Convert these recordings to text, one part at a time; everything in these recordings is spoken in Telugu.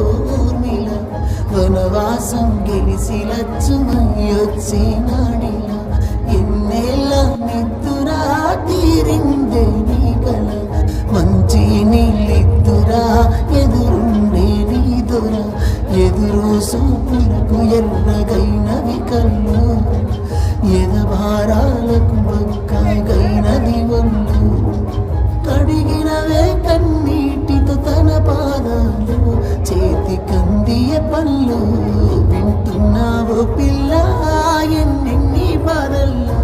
ఊర్మిళ వనవాసం గెలిసి లచ్చుమయ్యొచ్చినాడిలా ఎన్నేళ్ళ నిద్దురా తీరిందే నీ కల మంచి నీళ్ళిద్దురా ఎదురుండే నీ దొర ఎదురు సూపులకు ఎర్రగైనవి కళ్ళు ఎదభారాలకు బక్కగైనది ఒళ్ళు కడిగినవే కన్నీటితో తన పాదాలు చేతి కందియ పళ్ళు వింటున్నావో పిల్ల ఎన్నెన్ని బాధల్లా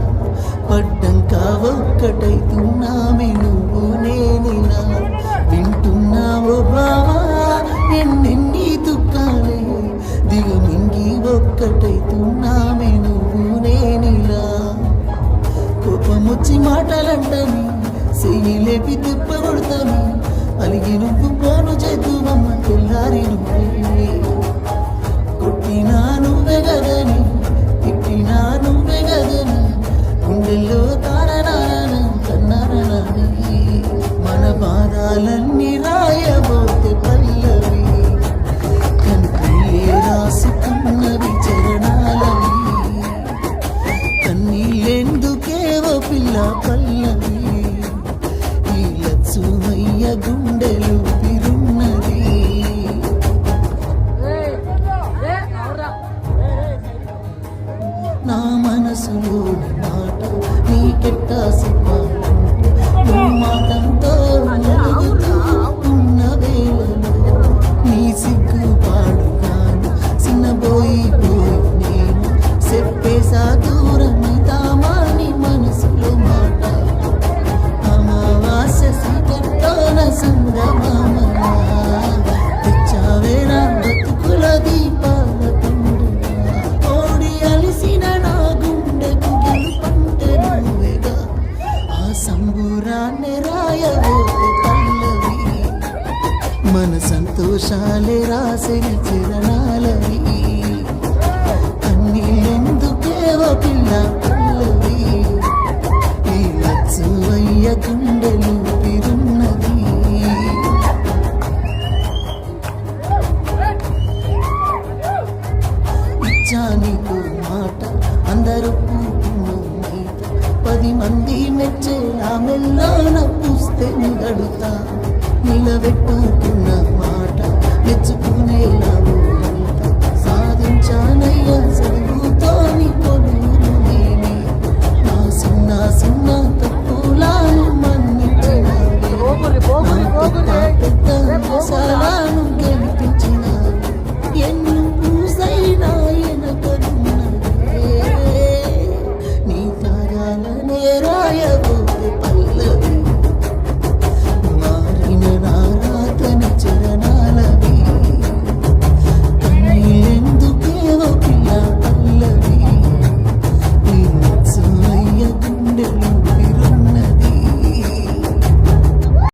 పడ్డంక ఒక్కటైతున్నామే నువ్వు నేనిలా వింటున్నావో బావా ఎన్నెన్ని దుఃఖాలే దిగుమింగి ఒక్కటైతున్నామే నువ్వు నేనిలా కోపమొచ్చి మాటలంటని చెయ్యి లేపి తిప్ప కొడతాను అలిగి నువ్వు పోను చేతువమ్మ తెల్లారి నువ్వే కొట్టినా నువ్వే గదని తిట్టినా నువ్వే గదని గుండెల్లో తారనారన కన్నారని మన బాధాలన్నీ రాయబోతే పల్లవి కనుకలే రాసుకున్నవి చరణాలని కన్నీళ్ళెందుకేవో పిల్ల పల్లవి సుమయ్య గుండెలు తిరున్నది నా మనసులోని మాట నీకెట్టా చెప్పాలంటే నువ్వు మాటంతో ఉన్న వేళలో నీ సిగ్గుపాడుగాను చిన్నబోయిపోయి నేను చెప్పేసా దూరం తామాని మనసులో మాట తెచ్చావేనా బతుకుల దీపాల ఓడి అలిసిన నా గుండెకు గెలుపంటే నువ్వేగా ఆ సంబూరాన్ని రాయబోతే పల్లవి మన సంతోషాలే రాసిన చిరణాలవి కన్నీళ్ళెందుకేవో పిల్ల పల్లవి ఈ లచ్చువయ్య గుండెలు తిరున్నది ఇచ్చానికు మాట అందరూ పూర్ణమైత 10 మంది మెచ్చే ఆ మెల్లోన పుస్తే గడుతా నిలబెట్టుకున్న